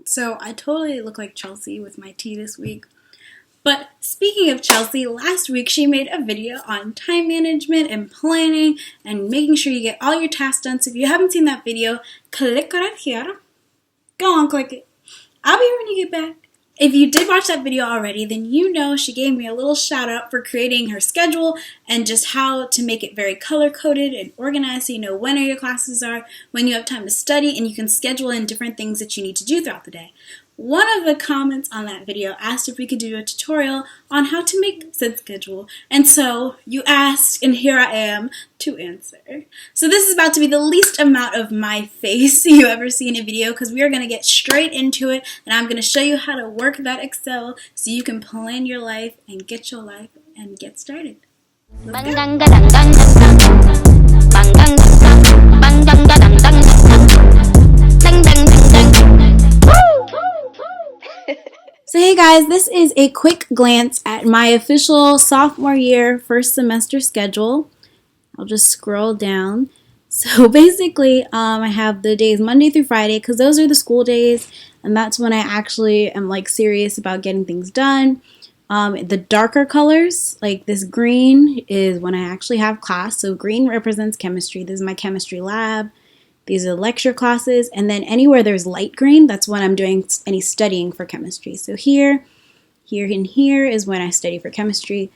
So I totally look like Chelsea with my tea this week. But speaking of Chelsea, last week she made a video on time management and planning and making sure you get all your tasks done. So if you haven't seen that video, click right here. Go on, click it. I'll be here when you get back. If you did watch that video already, then you know she gave me a little shout out for creating her schedule and just how to make it very color coded and organized so you know when your classes are, when you have time to study, and you can schedule in different things that you need to do throughout the day. One of the comments on that video asked if we could do a tutorial on how to make said schedule, and so you asked, and here I am to answer. So this is about to be the least amount of my face you ever see in a video because we are going to get straight into it, and I'm going to show you how to work that Excel so you can plan your life and get your life and get started. Let's So hey guys, this is a quick glance at my official sophomore year first semester schedule. I'll just scroll down. So basically, I have the days Monday through Friday because those are the school days, and that's when I actually am like serious about getting things done. The darker colors, like this green, is when I actually have class. So green represents chemistry. This is my chemistry lab. These are lecture classes, and then anywhere there's light green, that's when I'm doing any studying for chemistry. So here, and here is when I study for chemistry.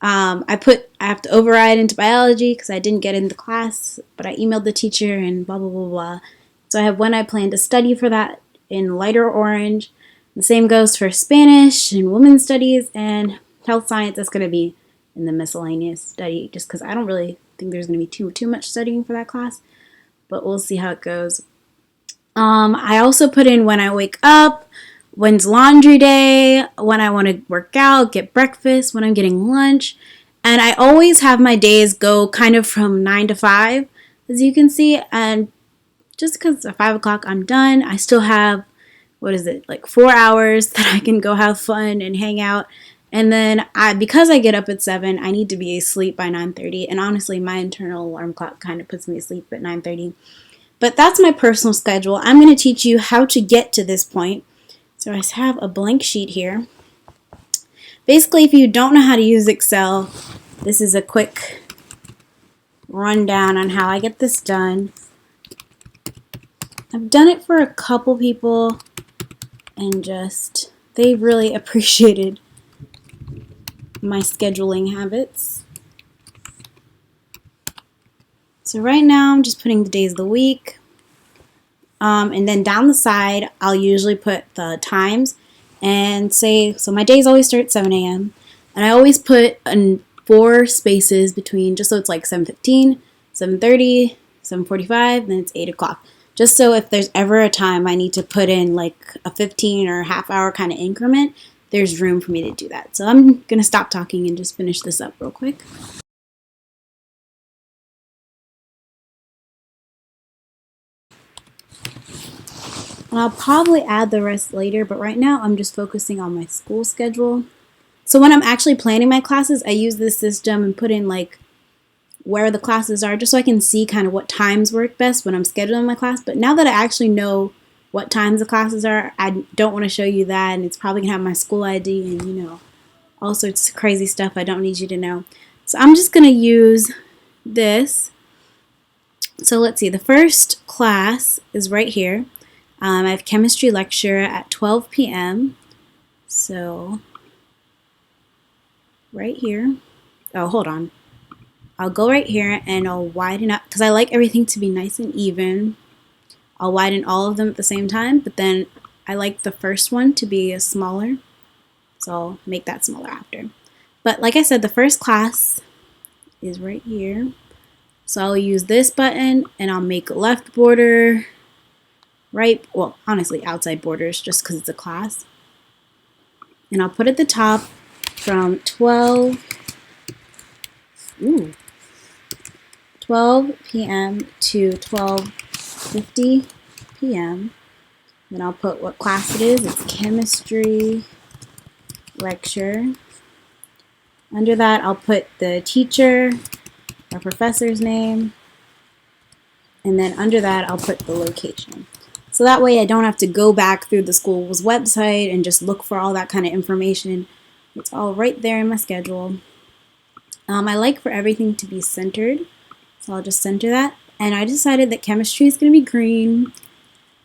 I have to override into biology because I didn't get into class, but I emailed the teacher and blah, blah, blah, blah. So I have when I plan to study for that in lighter orange. The same goes for Spanish and women's studies, and health science. That's going to be in the miscellaneous study just because I don't really think there's going to be too much studying for that class. But we'll see how it goes. I also put in when I wake up, when's laundry day, when I want to work out, get breakfast, when I'm getting lunch. And I always have my days go kind of from 9 to 5, as you can see. And just because at 5 o'clock I'm done, I still have, like 4 hours that I can go have fun and hang out. And then because I get up at 7, I need to be asleep by 9:30. And honestly, my internal alarm clock kind of puts me asleep at 9:30. But that's my personal schedule. I'm going to teach you how to get to this point. So I have a blank sheet here. Basically, if you don't know how to use Excel, this is a quick rundown on how I get this done. I've done it for a couple people, and they really appreciated my scheduling habits. So right now I'm just putting the days of the week, and then down the side I'll usually put the times and say, so my days always start at 7 a.m. and I always put 4 spaces between, just so it's like 7:15, 7:30, 7:45, then it's 8 o'clock. Just so if there's ever a time I need to put in like a 15 or half hour kind of increment, there's room for me to do that. So I'm going to stop talking and just finish this up real quick. And I'll probably add the rest later, but right now I'm just focusing on my school schedule. So when I'm actually planning my classes, I use this system and put in like where the classes are just so I can see kind of what times work best when I'm scheduling my class. But now that I actually know what times the classes are, I don't want to show you that, and it's probably going to have my school ID and, all sorts of crazy stuff I don't need you to know. So I'm just going to use this. So let's see, the first class is right here. I have chemistry lecture at 12 p.m. So right here. Oh, hold on. I'll go right here and I'll widen up because I like everything to be nice and even. I'll widen all of them at the same time, but then I like the first one to be smaller, so I'll make that smaller after. But like I said, the first class is right here, so I'll use this button and I'll make left border, honestly outside borders just because it's a class. And I'll put at the top from 12 p.m. to 12:50 p.m. Then I'll put what class it is. It's chemistry lecture. Under that, I'll put the teacher or professor's name. And then under that, I'll put the location. So that way I don't have to go back through the school's website and just look for all that kind of information. It's all right there in my schedule. I like for everything to be centered, so I'll just center that. And I decided that chemistry is going to be green,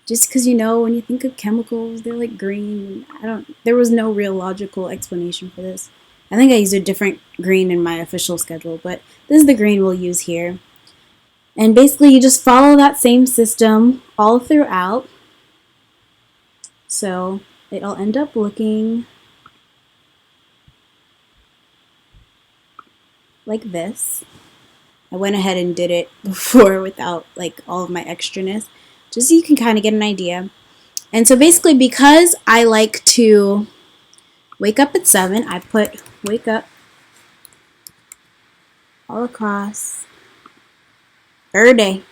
just because, you know, when you think of chemicals, they're like green. There was no real logical explanation for this. I think I used a different green in my official schedule, but this is the green we'll use here. And basically you just follow that same system all throughout. So it'll end up looking like this. I went ahead and did it before without like all of my extraness, just so you can kind of get an idea. And so basically, because I like to wake up at 7, I put wake up all across every day.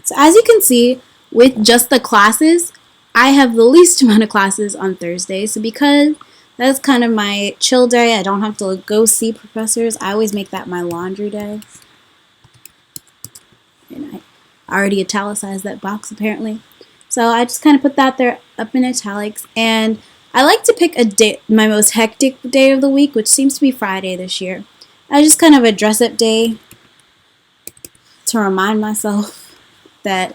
So as you can see, with just the classes, I have the least amount of classes on Thursday. So because that's kind of my chill day, I don't have to go see professors. I always make that my laundry day. And I already italicized that box apparently. So I just kind of put that there up in italics. And I like to pick a day, my most hectic day of the week, which seems to be Friday this year. I just kind of a dress-up day to remind myself that,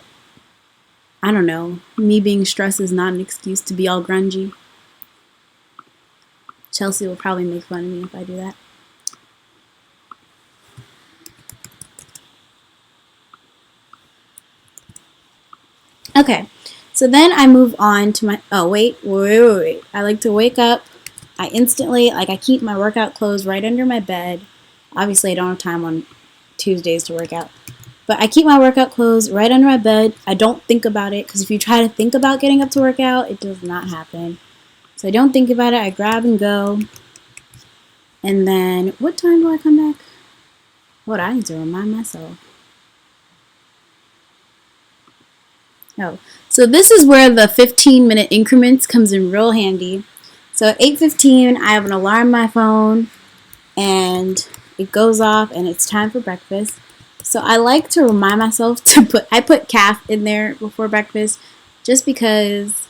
I don't know, me being stressed is not an excuse to be all grungy. Chelsea will probably make fun of me if I do that. Okay, so then I move on to my, oh wait. I like to wake up. I instantly, like I keep my workout clothes right under my bed. Obviously I don't have time on Tuesdays to work out. But I keep my workout clothes right under my bed. I don't think about it, because if you try to think about getting up to work out, it does not happen. So I don't think about it. I grab and go. And then, what time do I come back? What, I need to remind myself. Oh, so this is where the 15-minute increments comes in real handy. So at 8:15, I have an alarm on my phone, and it goes off, and it's time for breakfast. So I like to remind myself to I put calf in there before breakfast, just because,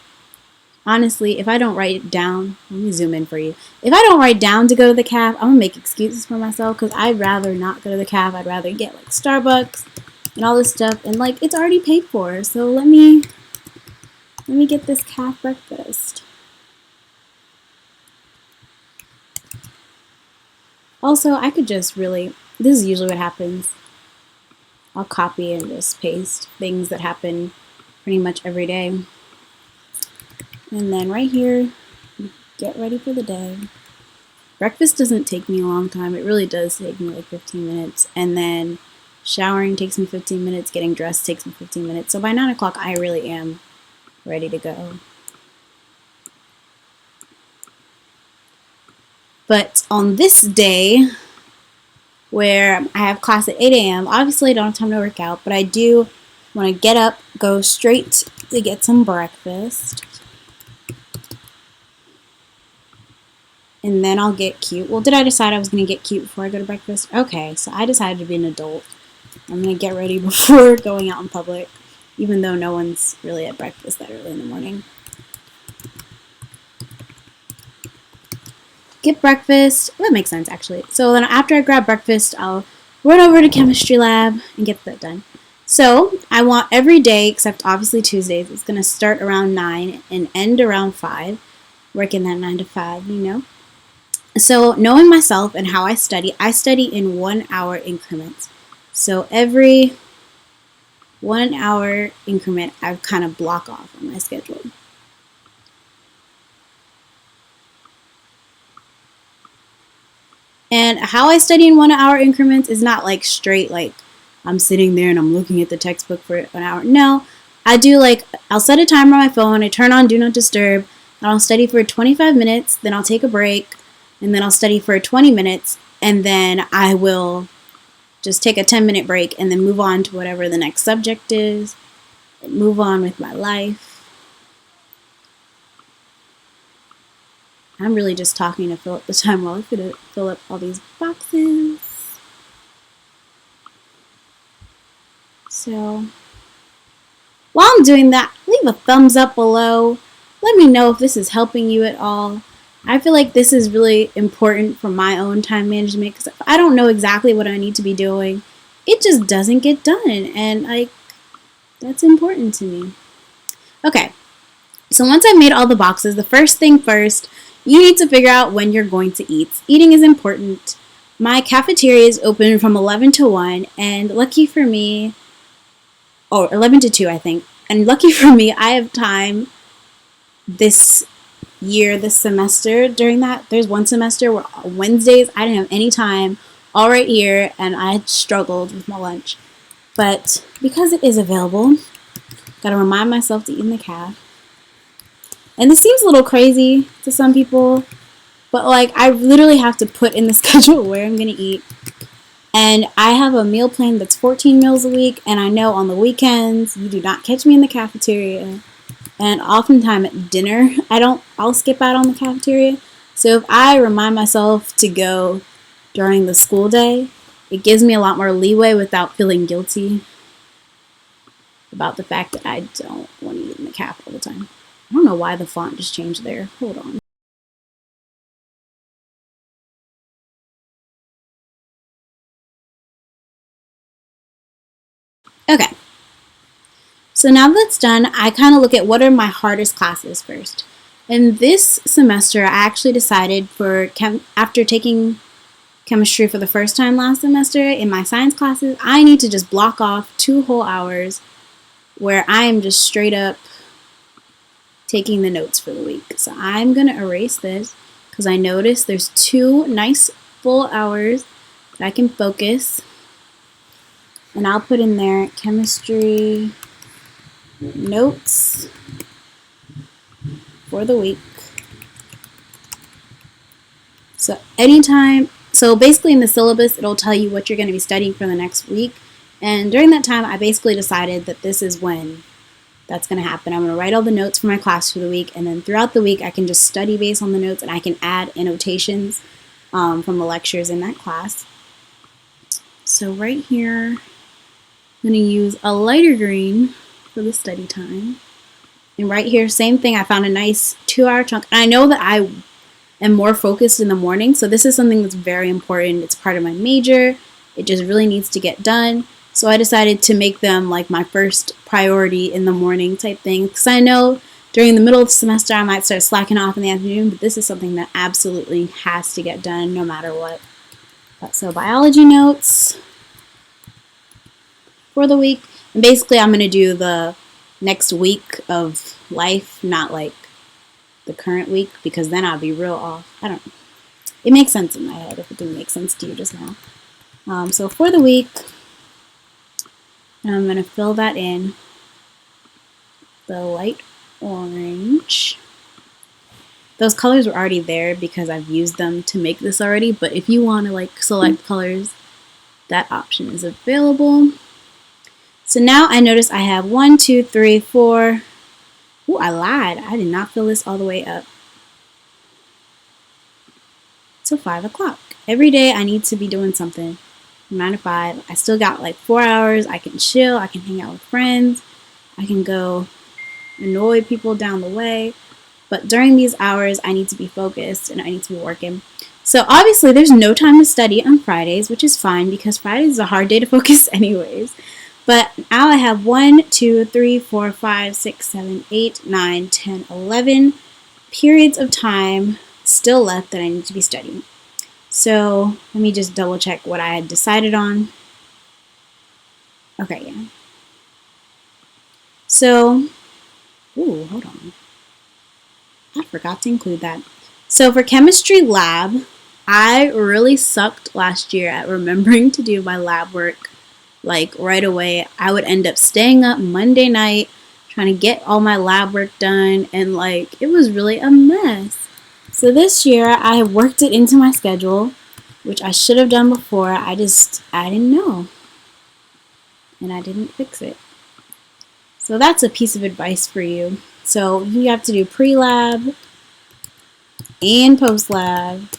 honestly, if I don't write it down, let me zoom in for you. If I don't write down to go to the calf, I'm going to make excuses for myself, because I'd rather not go to the calf. I'd rather get like Starbucks and all this stuff, and like it's already paid for. So let me get this calf breakfast. Also, I could just really, this is usually what happens. I'll copy and just paste things that happen pretty much every day. And then right here, get ready for the day. Breakfast doesn't take me a long time. It really does take me like 15 minutes. And then showering takes me 15 minutes. Getting dressed takes me 15 minutes. So by 9 o'clock, I really am ready to go. But on this day, where I have class at 8 a.m., obviously I don't have time to work out, but I do want to get up, go straight to get some breakfast. And then I'll get cute. Well, did I decide I was going to get cute before I go to breakfast? Okay, so I decided to be an adult. I'm going to get ready before going out in public, even though no one's really at breakfast that early in the morning. Get breakfast. That makes sense, actually. So then after I grab breakfast, I'll run over to chemistry lab and get that done. So I want every day, except obviously Tuesdays, it's going to start around 9 and end around 5. Working that 9 to 5, you know. So knowing myself and how I study in 1 hour increments. So every 1 hour increment, I kind of block off on my schedule. And how I study in 1 hour increments is not like straight, like I'm sitting there and I'm looking at the textbook for an hour. No, I do like, I'll set a timer on my phone, I turn on Do Not Disturb, and I'll study for 25 minutes, then I'll take a break, and then I'll study for 20 minutes, and then I will just take a 10-minute break and then move on to whatever the next subject is, and move on with my life. I'm really just talking to fill up the time while I fill up all these boxes. So while I'm doing that, leave a thumbs up below. Let me know if this is helping you at all. I feel like this is really important for my own time management because if I don't know exactly what I need to be doing, it just doesn't get done, and that's important to me. Okay, so once I've made all the boxes, the first thing first, you need to figure out when you're going to eat. Eating is important. My cafeteria is open from 11 to 1, and lucky for me, or 11 to 2, I think. And lucky for me, I have time this year, this semester. During that, there's one semester where on Wednesdays I didn't have any time, all right here, and I struggled with my lunch. But because it is available, gotta remind myself to eat in the caf. And this seems a little crazy to some people, but like I literally have to put in the schedule where I'm gonna eat. And I have a meal plan that's 14 meals a week, and I know on the weekends you do not catch me in the cafeteria. And oftentimes at dinner, I'll skip out on the cafeteria. So if I remind myself to go during the school day, it gives me a lot more leeway without feeling guilty about the fact that I don't want to eat in the caf all the time. I don't know why the font just changed there. Hold on. Okay. So now that's done, I kind of look at what are my hardest classes first. And this semester, I actually decided after taking chemistry for the first time last semester in my science classes, I need to just block off 2 whole hours where I am just straight up taking the notes for the week. So I'm going to erase this because I noticed there's 2 nice full hours that I can focus. And I'll put in there chemistry notes for the week. So basically in the syllabus, it'll tell you what you're going to be studying for the next week. And during that time, I basically decided that this is when that's going to happen. I'm going to write all the notes for my class for the week, and then throughout the week, I can just study based on the notes, and I can add annotations from the lectures in that class. So right here, I'm going to use a lighter green for the study time. And right here, same thing, I found a nice 2-hour chunk. And I know that I am more focused in the morning, so this is something that's very important. It's part of my major. It just really needs to get done. So I decided to make them like my first priority in the morning type thing. Because I know during the middle of the semester I might start slacking off in the afternoon, but this is something that absolutely has to get done no matter what. So biology notes for the week. And basically I'm going to do the next week of life, not like the current week, because then I'll be real off. I don't know. It makes sense in my head if it didn't make sense to you just now. So for the week, I'm going to fill that in the light orange. Those colors were already there because I've used them to make this already, but if you want to like select colors, that option is available. So now I notice I have 1, 2, 3, 4. Ooh, I lied. I did not fill this all the way up. So 5 o'clock. Every day I need to be doing something. 9 to 5. I still got like 4 hours. I can chill. I can hang out with friends. I can go annoy people down the way. But during these hours, I need to be focused and I need to be working. So obviously there's no time to study on Fridays, which is fine because Fridays is a hard day to focus anyways. But now I have 1, 2, 3, 4, 5, 6, 7, 8, 9, 10, 11 periods of time still left that I need to be studying. So let me just double check what I had decided on. Okay, yeah. So, ooh, hold on. I forgot to include that. So for chemistry lab, I really sucked last year at remembering to do my lab work like right away. I would end up staying up Monday night trying to get all my lab work done, and like it was really a mess. So this year I worked it into my schedule, which I should have done before. I didn't know, and I didn't fix it. So that's a piece of advice for you. So you have to do pre-lab, and post lab.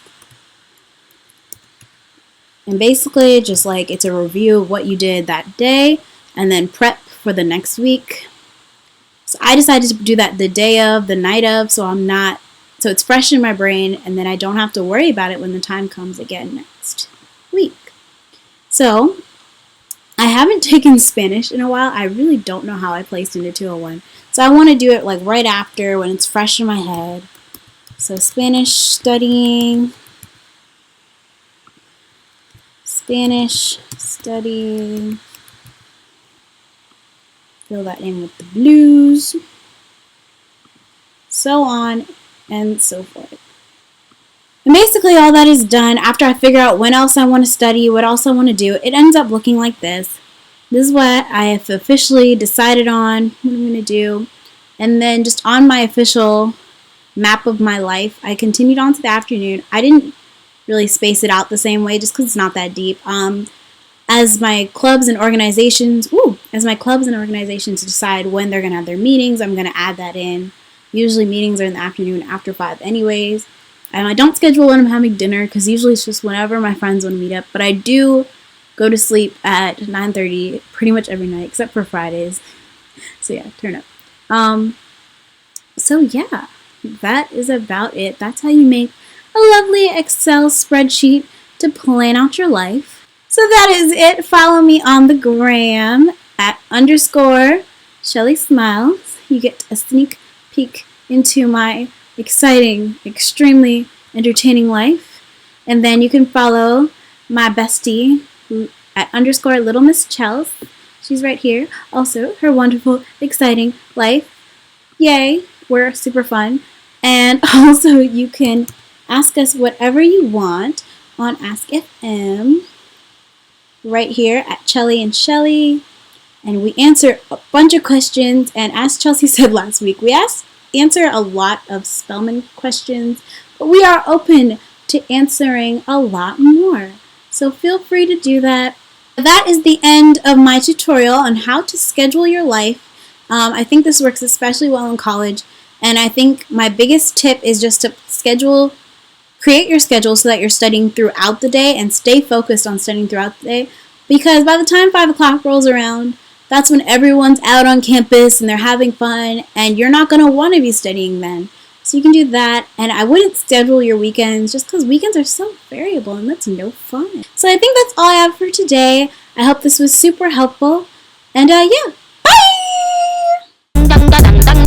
And basically just like it's a review of what you did that day and then prep for the next week. So I decided to do that the day of, the night of, so it's fresh in my brain, and then I don't have to worry about it when the time comes again next week. So I haven't taken Spanish in a while. I really don't know how I placed into 201. So I want to do it like right after when it's fresh in my head. So Spanish studying. Fill that in with the blues. So on and so forth. And basically all that is done after I figure out when else I want to study, what else I want to do. It ends up looking like this. This is what I have officially decided on, what I'm going to do. And then just on my official map of my life, I continued on to the afternoon. I didn't really space it out the same way just because it's not that deep. As my clubs and organizations decide when they're going to have their meetings, I'm going to add that in. Usually meetings are in the afternoon after 5 anyways. I don't schedule when I'm having dinner because usually it's just whenever my friends want to meet up. But I do go to sleep at 9:30 pretty much every night except for Fridays. So yeah, turn up. So yeah, that is about it. That's how you make a lovely Excel spreadsheet to plan out your life. So that is it. Follow me on the gram at _Shelly Smiles. You get a sneak peek into my exciting, extremely entertaining life. And then you can follow my bestie at _ Little Miss Chels. She's right here. Also, her wonderful, exciting life. Yay, we're super fun. And also, you can ask us whatever you want on Ask FM right here at Chelly and Shelly. And we answer a bunch of questions. And as Chelsea said last week, we answer a lot of Spelman questions, but we are open to answering a lot more. So feel free to do that. That is the end of my tutorial on how to schedule your life. I think this works especially well in college, and I think my biggest tip is just to create your schedule so that you're studying throughout the day and stay focused on studying throughout the day, because by the time 5 o'clock rolls around, that's when everyone's out on campus and they're having fun, and you're not going to want to be studying then. So you can do that, and I wouldn't schedule your weekends just because weekends are so variable and that's no fun. So I think that's all I have for today. I hope this was super helpful, and yeah, bye!